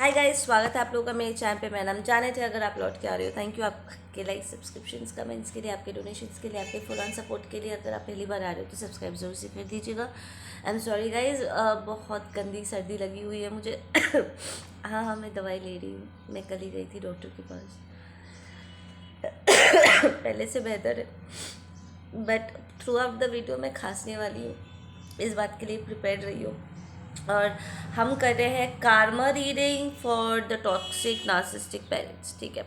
Hi guys, स्वागत है आप लोगों का मेरे चैनल पे। मेरा नाम जाने थे। अगर आप लौट के आ रहे हो, थैंक यू आपके लाइक, सब्सक्रिप्शंस, कमेंट्स के लिए, आपके डोनेशंस के लिए, आपके फुल ऑन सपोर्ट के लिए। अगर आप पहली बार आ रहे हो तो सब्सक्राइब जरूर से कर दीजिएगा। आई एम सॉरी गाइस, बहुत गंदी सर्दी लगी हुई है मुझे। हाँ, मैं दवाई ले रही हूँ। मैं कल ही गई थी डॉक्टर के पास। पहले से बेहतर है, but through out the video मैं खांसने वाली हूँ। इस बात के लिए प्रिपेयर रही हूँ। और हम कर रहे हैं Karma reading for the toxic narcissistic parents. ठीक है,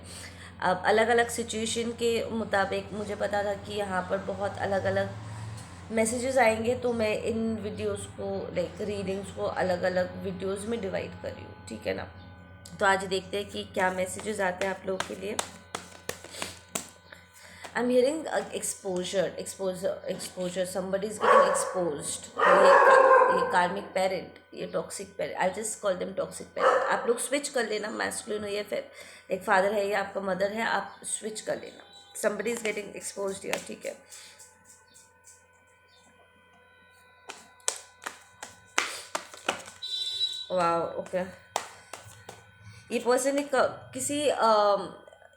अब अलग अलग सिचुएशन के मुताबिक मुझे पता था कि यहाँ पर बहुत अलग अलग मैसेजेस आएंगे, तो मैं इन वीडियोस को लाइक रीडिंग्स को अलग अलग वीडियोस में डिवाइड कर रही हूँ। ठीक है ना, तो आज देखते हैं कि क्या मैसेजेस आते हैं आप लोगों के लिए। I'm hearing exposure. Somebody is getting exposed. ये कार्मिक पेरेंट, ये toxic parent, I just call them toxic parent. आप लोग स्विच कर लेना, मैस्कुलिन हो या फिर एक फादर है या आपका मदर है, आप स्विच कर लेना। somebody is getting exposed here, ठीक है। वाह, ओके। ये पर्सन किसी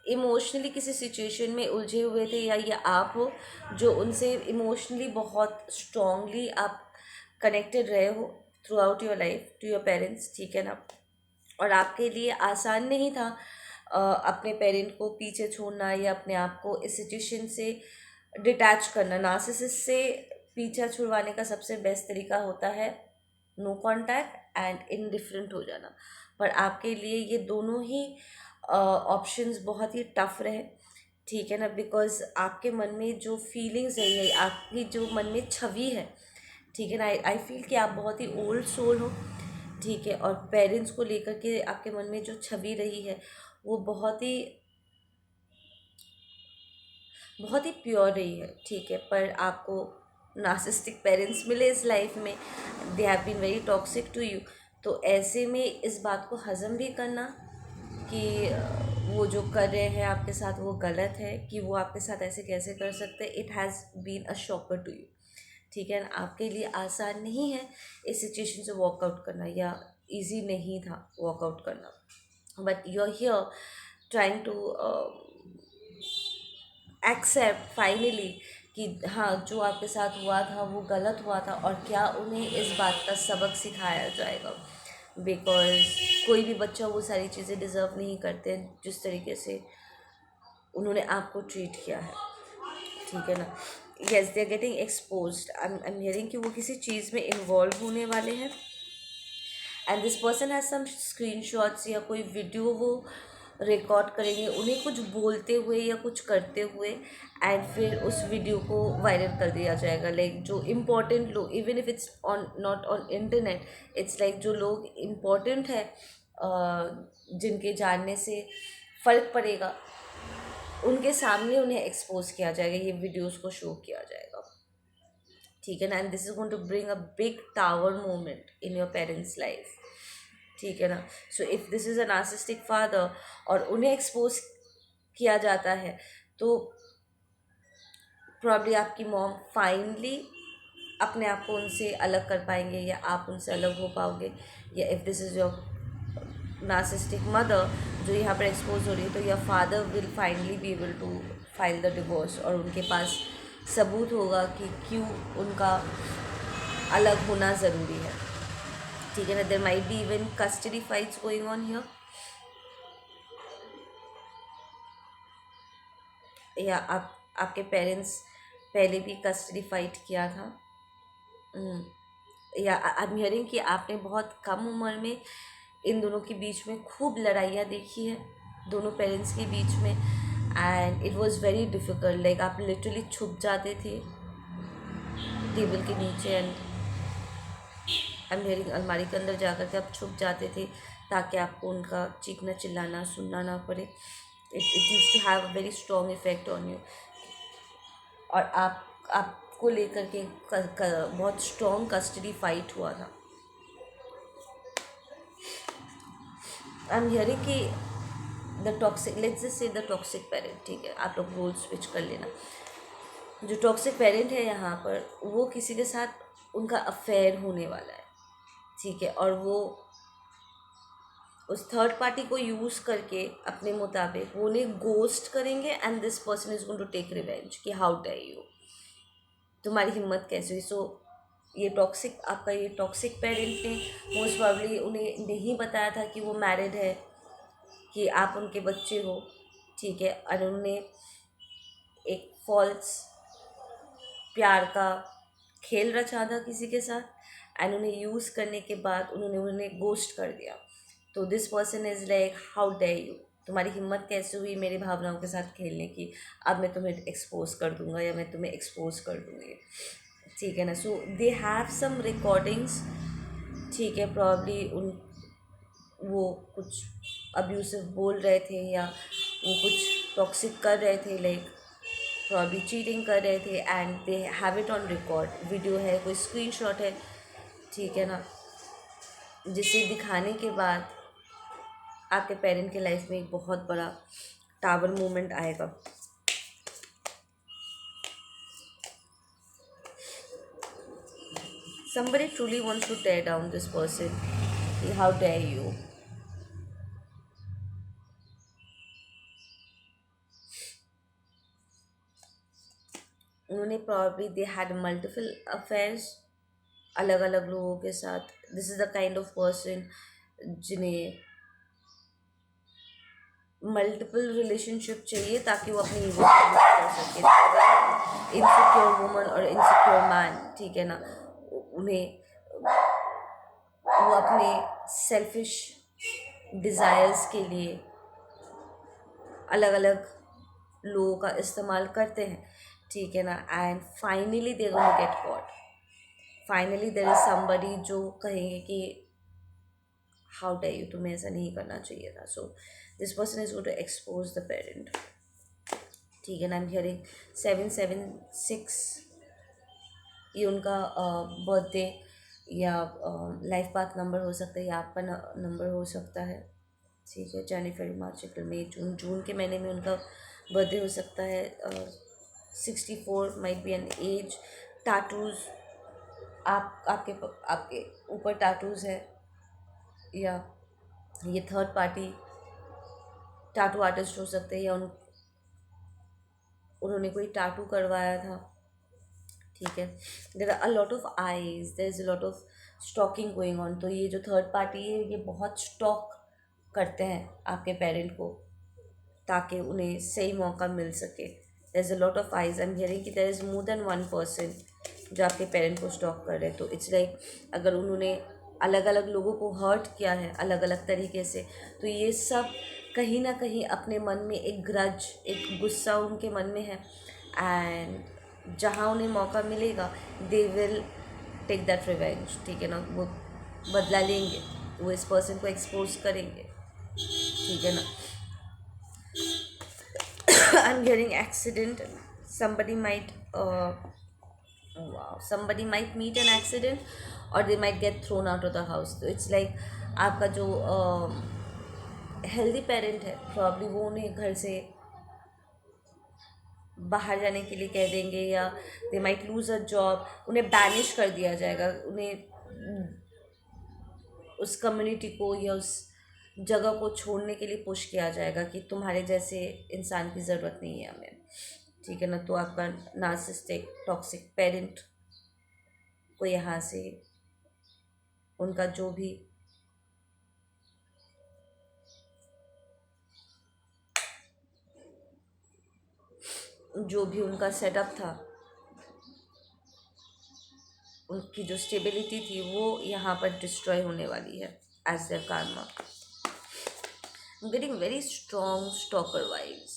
इमोशनली किसी सिचुएशन में उलझे हुए थे, या ये आप हो जो उनसे इमोशनली बहुत स्ट्रांगली आप कनेक्टेड रहे हो throughout your life to your parents. ठीक है ना, और आपके लिए आसान नहीं था अपने पेरेंट को पीछे छोड़ना या अपने आप को इस सिचुएशन से डिटैच करना। नार्सिसिस्ट से पीछा छुड़वाने का सबसे बेस्ट तरीका होता है नो कांटेक्ट एंड इनडिफरेंट हो जाना। पर आपके लिए ये दोनों ही ऑप्शंस बहुत ही टफ रहे। ठीक है ना, बिकॉज आपके मन में जो फीलिंग्स है, ये आपकी जो मन में छवि है, ठीक है ना, आई फील कि आप बहुत ही ओल्ड सोल हो। ठीक है, और पेरेंट्स को लेकर के आपके मन में जो छवि रही है वो बहुत ही प्योर रही है। ठीक है, पर आपको नार्सिसिस्टिक पेरेंट्स मिले इस लाइफ में, they have been very toxic to you. तो ऐसे में इस बात को हज़म भी करना कि वो जो कर रहे हैं आपके साथ वो गलत है, कि वो आपके साथ ऐसे कैसे कर सकते हैं। It has been a shocker to you. ठीक है ना, आपके लिए आसान नहीं है इस सिचुएशन से वॉकआउट करना, या इजी नहीं था वॉकआउट करना, but you are here trying to accept finally कि हाँ, जो आपके साथ हुआ था वो गलत हुआ था, और क्या उन्हें इस बात का सबक सिखाया जाएगा। बिकॉज कोई भी बच्चा वो सारी चीज़ें डिज़र्व नहीं करते जिस तरीके से उन्होंने आपको ट्रीट किया है। ठीक है ना, yes, they are getting exposed. I am hearing कि वो किसी चीज़ में इन्वॉल्व होने वाले हैं, and this person has some screenshots या कोई वीडियो वो रिकॉर्ड करेंगे उन्हें कुछ बोलते हुए या कुछ करते हुए, एंड फिर उस वीडियो को वायरल कर दिया जाएगा। लाइक जो इम्पोर्टेंट लोग, even if it's on not on internet, it's like जो लोग इम्पोर्टेंट है, जिनके जानने से फ़र्क पड़ेगा, उनके सामने उन्हें एक्सपोज किया जाएगा, ये वीडियोस को शो किया जाएगा। ठीक है ना, and this is going to bring a big tower moment in your parents life. ठीक है ना, so if this is a narcissistic father और उन्हें एक्सपोज किया जाता है, तो प्रॉब्ली आपकी मॉम फाइनली अपने आप को उनसे अलग कर पाएंगे, या आप उनसे अलग हो पाओगे। या if this is your narcissistic mother जो यहाँ पर एक्सपोज हो रही है, तो your father will finally be able to file the divorce, और उनके पास सबूत होगा कि क्यों उनका अलग होना ज़रूरी है। ठीक है ना, there might be even custody fights going on here, या आपके पेरेंट्स पहले भी कस्टडी फाइट किया था। या आई एम हियरिंग कि आपने बहुत कम उम्र में इन दोनों के बीच में खूब लड़ाइयाँ देखी है, दोनों पेरेंट्स के बीच में, and it was very difficult. Like आप लिटरली छुप जाते थे टेबल के नीचे, एंड आई एम हियरिंग अलमारी के अंदर जा कर के आप छुप जाते थे ताकि आपको उनका चीखना चिल्लाना सुनना ना पड़े। It use to have a very strong effect on you, और आपको लेकर के बहुत स्ट्रॉन्ग कस्टडी फाइट हुआ था। आई एम हियरिंग कि the toxic, let's just say the toxic parent, ठीक है, आप लोग रोल स्विच कर लेना। जो टॉक्सिक पेरेंट है यहाँ पर, वो किसी के साथ उनका अफेयर होने वाला है। ठीक है, और वो उस थर्ड पार्टी को यूज़ करके अपने मुताबिक वो उन्हें गोस्ट करेंगे and this person is going to take revenge कि हाउ डेयर यू, तुम्हारी हिम्मत कैसे हुई। सो ये टॉक्सिक, आपका ये टॉक्सिक पेरेंट ने मोस्ट प्रॉब्ली उन्हें नहीं बताया था कि वो मैरिड है, कि आप उनके बच्चे हो, ठीक है, और उन्होंने एक फॉल्स प्यार का खेल रचा था किसी के साथ एंड उन्हें यूज़ करने के बाद उन्होंने उन्हें गोस्ट कर दिया। तो this person is like how dare you, तुम्हारी हिम्मत कैसे हुई मेरी भावनाओं के साथ खेलने की, अब मैं तुम्हें एक्सपोज कर दूंगा या मैं तुम्हें एक्सपोज कर दूंगी, ठीक है ना। सो दे हैव सम रिकॉर्डिंग्स, ठीक है, प्रॉब्ली उन वो कुछ अब्यूसिव बोल रहे थे या वो कुछ टॉक्सिक कर रहे थे, लाइक प्रॉब्ली चीटिंग कर रहे थे and they have it on record, video है, कोई स्क्रीनशॉट है, ठीक है ना, जिसे दिखाने के बाद आपके पेरेंट के लाइफ में एक बहुत बड़ा टावर मोमेंट आएगा। Somebody truly wants to tear down this person. How dare you? उन्होंने probably they had multiple affairs अलग अलग लोगों के साथ। This is the kind of person जिन्हें मल्टीपल रिलेशनशिप चाहिए ताकि वो अपनी ईगो कर सके। इनसिक्योर वुमन और इनसिक्योर मैन, ठीक है ना, उन्हें वो अपने सेल्फिश डिज़ायर्स के लिए अलग अलग लोगों का इस्तेमाल करते हैं, ठीक है ना, and finally they gonna get caught. Finally there is somebody जो कहेंगे कि हाउ डे यू, तुम्हें ऐसा नहीं करना चाहिए था। So this person is going to expose the parent, ठीक है ना। आई एम हियरिंग 776, ये उनका बर्थडे या लाइफ पाथ नंबर हो सकता है या आपका नंबर हो सकता है, ठीक है। जनवरी फरवरी मार्च अप्रैल मई जून, जून के महीने में उनका बर्थडे हो सकता है। 64 might be an age. Tattoos, आपके ऊपर टाटूज है या ये थर्ड पार्टी टाटू आर्टिस्ट हो सकते हैं या उन्होंने कोई टाटू करवाया था, ठीक है। There are a lot of eyes, there is a lot of stalking going on. तो ये जो थर्ड पार्टी है ये बहुत स्टॉक करते हैं आपके पेरेंट को ताकि उन्हें सही मौका मिल सके। There is a lot of eyes, I am hearing कि there is more than one person जो आपके पेरेंट को स्टॉक कर रहे हैं। तो इट्स लाइक अगर उन्होंने अलग अलग लोगों को हर्ट किया है अलग अलग तरीके से, तो ये सब कहीं ना कहीं अपने मन में एक ग्रज, एक गुस्सा उनके मन में है एंड जहाँ उन्हें मौका मिलेगा they will take that revenge, ठीक है ना। वो बदला लेंगे, वो इस पर्सन को एक्सपोज करेंगे, ठीक है ना। I'm hearing accident. Somebody might somebody might meet an accident or they might get thrown out of the house. So it's like आपका जो हेल्दी पेरेंट है प्रॉब्ली वो उन्हें घर से बाहर जाने के लिए कह देंगे या they might lose a job, उन्हें बैनिश कर दिया जाएगा, उन्हें उस कम्युनिटी को या उस जगह को छोड़ने के लिए पुश किया जाएगा कि तुम्हारे जैसे इंसान की ज़रूरत नहीं है हमें, ठीक है ना। तो आपका नार्सिसिस्टिक टॉक्सिक पेरेंट को यहाँ से उनका जो भी उनका सेटअप था, उनकी जो स्टेबिलिटी थी वो यहाँ पर डिस्ट्रॉय होने वाली है as there karma. I'm getting very strong stalker vibes.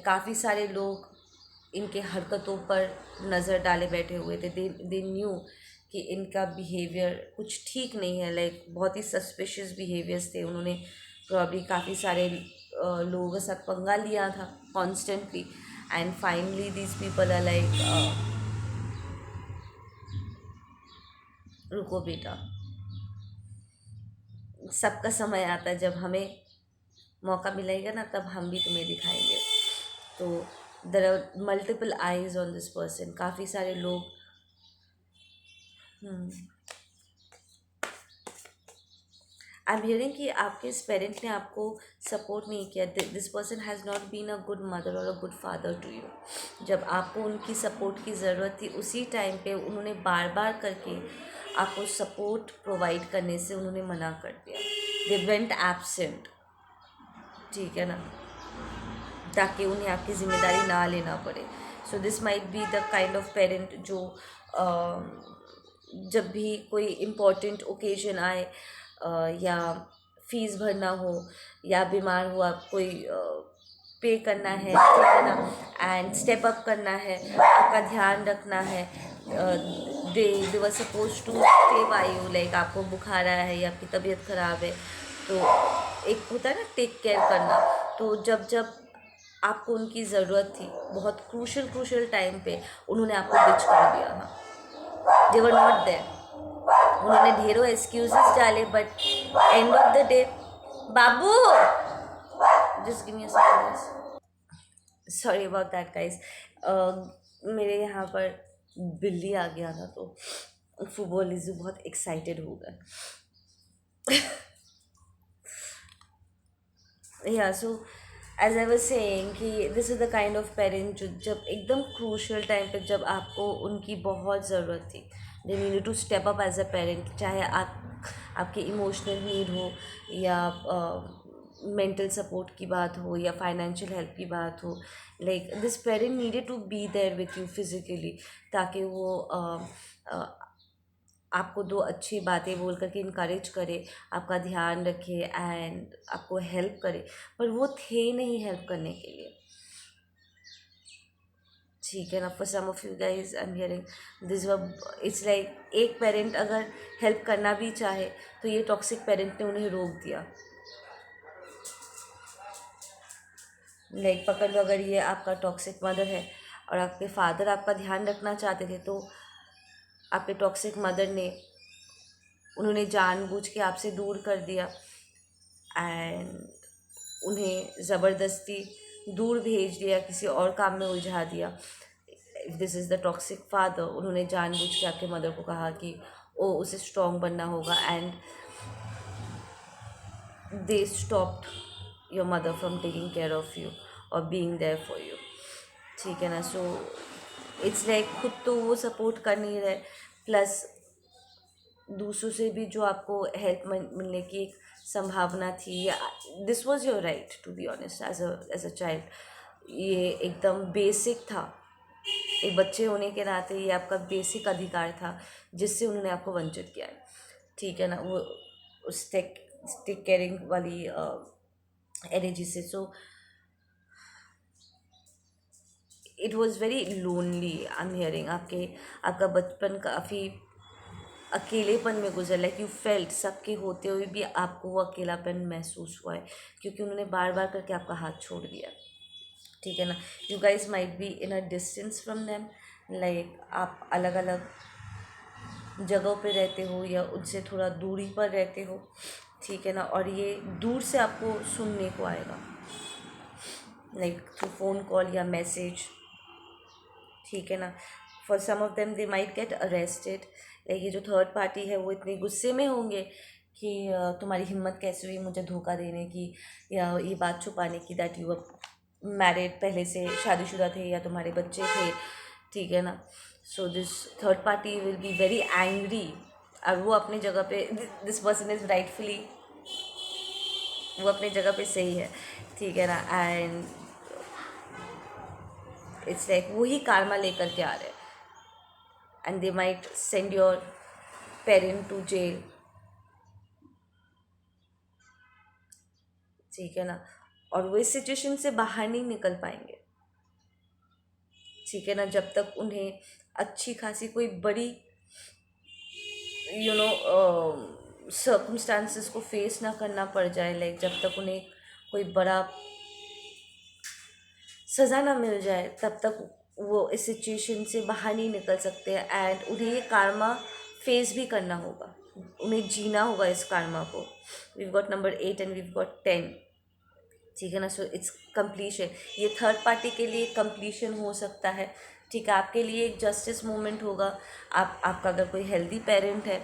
काफ़ी सारे लोग इनके हरकतों पर नज़र डाले बैठे हुए थे। दे न्यू कि इनका बिहेवियर कुछ ठीक नहीं है, लाइक बहुत ही सस्पिशियस बिहेवियर्स थे। उन्होंने प्रॉब्ली काफ़ी सारे लोगों के साथ पंगा लिया था constantly and finally these people are like रुको बेटा, सबका समय आता है, जब हमें मौका मिलेगा ना तब हम भी तुम्हें दिखाएंगे। तो there are multiple eyes on this person, काफ़ी सारे लोग आई एम हियरिंग कि आपके इस पेरेंट ने आपको सपोर्ट नहीं किया, this person has not been a good mother और a good father to you. जब आपको उनकी सपोर्ट की ज़रूरत थी उसी टाइम पे उन्होंने बार बार करके आपको सपोर्ट प्रोवाइड करने से उन्होंने मना कर दिया, दे वेंट एब्सेंट, ठीक है ना, ताकि उन्हें आपकी ज़िम्मेदारी ना लेना पड़े। So this might be the kind of parent जो जब भी कोई इम्पोर्टेंट ओकेजन आए या फीस भरना हो या बीमार हुआ कोई पे करना है, ठीक है ना, एंड स्टेप अप करना है, आपका ध्यान रखना है, they were suppose to stay by you, like आपको बुखार आया है या आपकी तबीयत ख़राब है तो एक होता है ना टेक केयर करना। तो जब जब आपको उनकी ज़रूरत थी बहुत क्रूशल टाइम पे उन्होंने आपको डिच कर दिया। हाँ, दे वर नॉट देयर। उन्होंने ढेरों एक्सक्यूजेस डाले but end of the day, Babu just give me a second, sorry about that guys, मेरे यहाँ पर बिल्ली आ गया था तो फुबो लिजू बहुत एक्साइटेड हो गए। या so as I was saying कि this is the kind of parent जो जब एकदम क्रूशल टाइम पे जब आपको उनकी बहुत ज़रूरत थी, they need to step up as a parent, चाहे आपकी इमोशनल नीड हो या मेंटल सपोर्ट की बात हो या फाइनेंशियल हेल्प की बात हो, like this parent needed to be there with you physically, ताकि वो आपको दो अच्छी बातें बोल करके इनकरेज करे, आपका ध्यान रखे एंड आपको हेल्प करे, पर वो थे नहीं हेल्प करने के लिए, ठीक है ना। For some of you guys I am hearing this, it's like एक पेरेंट अगर हेल्प करना भी चाहे तो ये टॉक्सिक पेरेंट ने उन्हें रोक दिया। लाइक पकड़ लो, अगर ये आपका टॉक्सिक मदर है और आपके फादर आपका ध्यान रखना चाहते थे तो आपके टॉक्सिक मदर ने उन्होंने जानबूझ के आपसे दूर कर दिया एंड उन्हें ज़बरदस्ती दूर भेज दिया, किसी और काम में उलझा दिया। If this is the toxic father, उन्होंने जानबूझ के आपके मदर को कहा कि ओ उसे स्ट्रॉन्ग बनना होगा and they stopped your mother from taking care of you और बीइंग देयर फॉर यू, ठीक है ना। सो इट्स लाइक खुद तो वो सपोर्ट कर नहीं रहे, प्लस दूसरों से भी जो आपको हेल्प मिलने की एक संभावना थी, this was your right to be honest as a child, ये एकदम बेसिक था, एक बच्चे होने के नाते ये आपका बेसिक अधिकार था जिससे उन्होंने आपको वंचित किया है, ठीक है ना, वो उस टेक केयरिंग वाली एनर्जी से। So it was very lonely, I am hearing आपका बचपन काफ़ी अकेलेपन में गुजर, लाइक यू फेल्ट, सबके होते हुए भी आपको वो अकेलापन महसूस हुआ है क्योंकि उन्होंने बार बार करके आपका हाथ छोड़ दिया, ठीक है ना। You guys might be in a distance from them, like आप अलग अलग जगहों पे रहते हो या उनसे थोड़ा दूरी पर रहते हो, ठीक है ना, और ये दूर से आपको सुनने को आएगा, लाइक थ्रू फ़ोन कॉल या मैसेज, ठीक है ना। For some of them they might get arrested, like ये जो थर्ड पार्टी है वो इतने गुस्से में होंगे कि तुम्हारी हिम्मत कैसे हुई मुझे धोखा देने की या ये बात छुपाने की दैट यू मैरिड, पहले से शादीशुदा थे या तुम्हारे बच्चे थे, ठीक है ना। So this third party will be very angry, और वो अपनी जगह पे, दिस पर्सन इज़ राइटफुली, वो अपनी जगह पे सही है, ठीक है ना, एंड इट्स लाइक वही कार्मा लेकर के आ रहे हैं and they might send your parent to jail, ठीक है ना, और वो इस सिचुएशन से बाहर नहीं निकल पाएंगे, ठीक है ना, जब तक उन्हें अच्छी खासी कोई बड़ी यू नो सर्कमस्टांसिस को फेस ना करना पड़ जाए, लाइक जब तक उन्हें कोई बड़ा सज़ा ना मिल जाए तब तक वो इस सिचुएशन से बाहर नहीं निकल सकते एंड उन्हें ये कार्मा फेस भी करना होगा, उन्हें जीना होगा इस कार्मा को। We've got number 8 and we've got 10, ठीक है ना। सो इट्स कंप्लीशन, ये थर्ड पार्टी के लिए कंप्लीशन हो सकता है, ठीक है, आपके लिए एक जस्टिस मूवमेंट होगा। आपका अगर कोई हेल्दी पेरेंट है,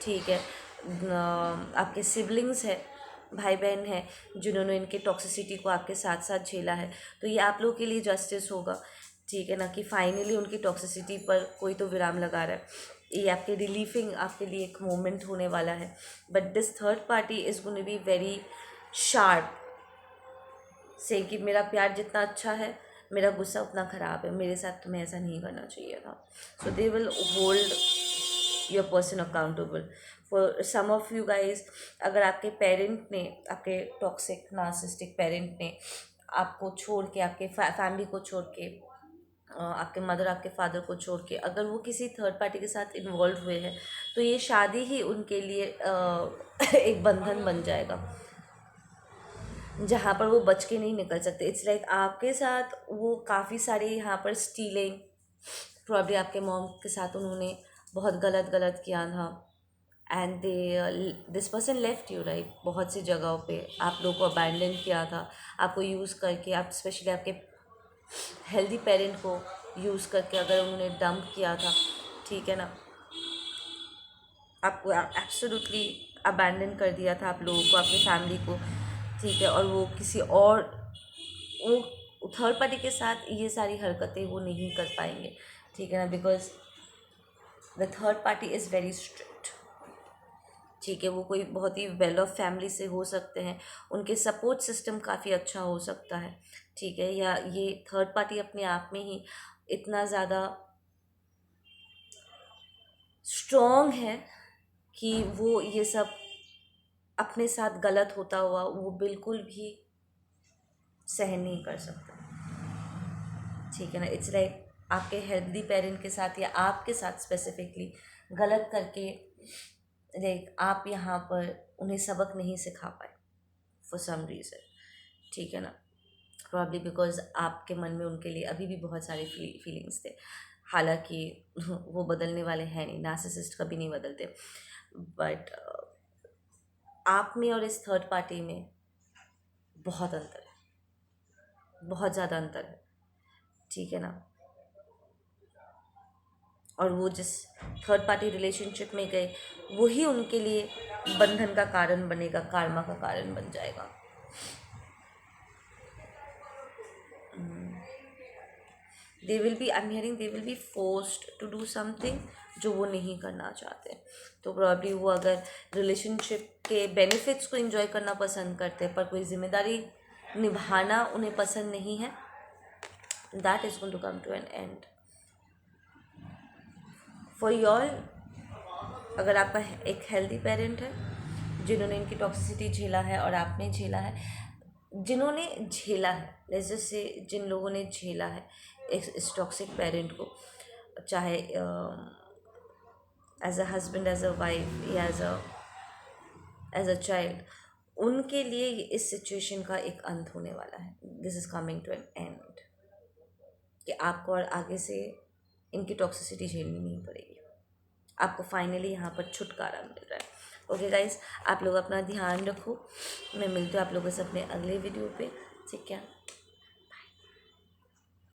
ठीक है, आपके सिबलिंग्स है, भाई बहन है, जिन्होंने इनके टॉक्सिसिटी को आपके साथ साथ झेला है, तो ये आप लोगों के लिए जस्टिस होगा, ठीक है ना, कि फाइनली उनकी टॉक्सिसिटी पर कोई तो विराम लगा रहा है। ये आपके रिलीफिंग आपके लिए एक मोमेंट होने वाला है। But this third party is going to be very sharp से कि मेरा प्यार जितना अच्छा है, मेरा गुस्सा उतना ख़राब है, मेरे साथ तुम्हें ऐसा नहीं करना चाहिए था। So they will hold your person accountable for some of you guys. अगर आपके पेरेंट ने, आपके टॉक्सिक नार्सिसिस्टिक पेरेंट ने आपको छोड़ के, आपके फैमिली को छोड़ के, आपके मदर आपके फादर को छोड़ के अगर वो किसी थर्ड पार्टी के साथ इन्वॉल्व हुए हैं, तो ये शादी ही उनके लिए एक बंधन बन जाएगा जहाँ पर वो बच के नहीं निकल सकते। इट्स लाइक आपके साथ वो काफ़ी सारे यहाँ पर स्टीलिंग, प्रॉब्ली आपके मॉम के साथ उन्होंने बहुत गलत गलत किया था, and this person left you right. बहुत सी जगहों पे आप लोगों को अबैंडन किया था, आपको यूज़ करके, आप स्पेशली आपके हेल्दी पेरेंट को यूज़ करके अगर उन्होंने डंप किया था, ठीक है ना, आपको एब्सोल्युटली अबैंडन कर दिया था आप लोगों को, आपकी फैमिली को, ठीक है, और वो किसी और, वो थर्ड पार्टी के साथ ये सारी हरकतें वो नहीं कर पाएंगे, ठीक है ना, because the third party is very strict, ठीक है। वो कोई बहुत ही वेल ऑफ फैमिली से हो सकते हैं, उनके सपोर्ट सिस्टम काफ़ी अच्छा हो सकता है, ठीक है, या ये थर्ड पार्टी अपने आप में ही इतना ज़्यादा स्ट्रॉन्ग है कि वो ये सब अपने साथ गलत होता हुआ वो बिल्कुल भी सहन नहीं कर सकता, ठीक है ना। इट्स लाइक आपके हेल्दी पेरेंट के साथ या आपके साथ स्पेसिफिकली गलत करके, लाइक आप यहाँ पर उन्हें सबक नहीं सिखा पाए फॉर सम रीज़न, ठीक है ना, प्रॉब्ली बिकॉज आपके मन में उनके लिए अभी भी बहुत सारे फीलिंग्स थे। हालांकि वो बदलने वाले हैं नहीं, नार्सिसिस्ट कभी नहीं बदलते, बट आप में और इस थर्ड पार्टी में बहुत अंतर है, बहुत ज़्यादा अंतर है, ठीक है ना। और वो जिस थर्ड पार्टी रिलेशनशिप में गए वही उनके लिए बंधन का कारण बनेगा, कार्मा का कारण बन जाएगा। They will be, I am hearing, they will be forced to do something जो वो नहीं करना चाहते। तो प्रॉब्ली वो अगर रिलेशनशिप के बेनिफिट्स को एंजॉय करना पसंद करते हैं पर कोई जिम्मेदारी निभाना उन्हें पसंद नहीं है, that is going to come to an end for your. अगर आपका एक हेल्दी पेरेंट है जिन्होंने इनकी टॉक्सिसिटी झेला है और आपने झेला है, जिन्होंने झेला है, जैसे से जिन लोगों ने झेला है इस टॉक्सिक पेरेंट को, चाहे as a husband, as a wife या एज अ चाइल्ड, उनके लिए इस सिचुएशन का एक अंत होने वाला है। This is coming to an end कि आपको और आगे से इनकी टॉक्सिसिटी झेलनी नहीं पड़ेगी, आपको फाइनली यहाँ पर छुटकारा मिल रहा है। ओके गाइस, आप लोग अपना ध्यान रखो, मैं मिलती हूँ आप लोगों से अपने अगले वीडियो पे, ठीक है।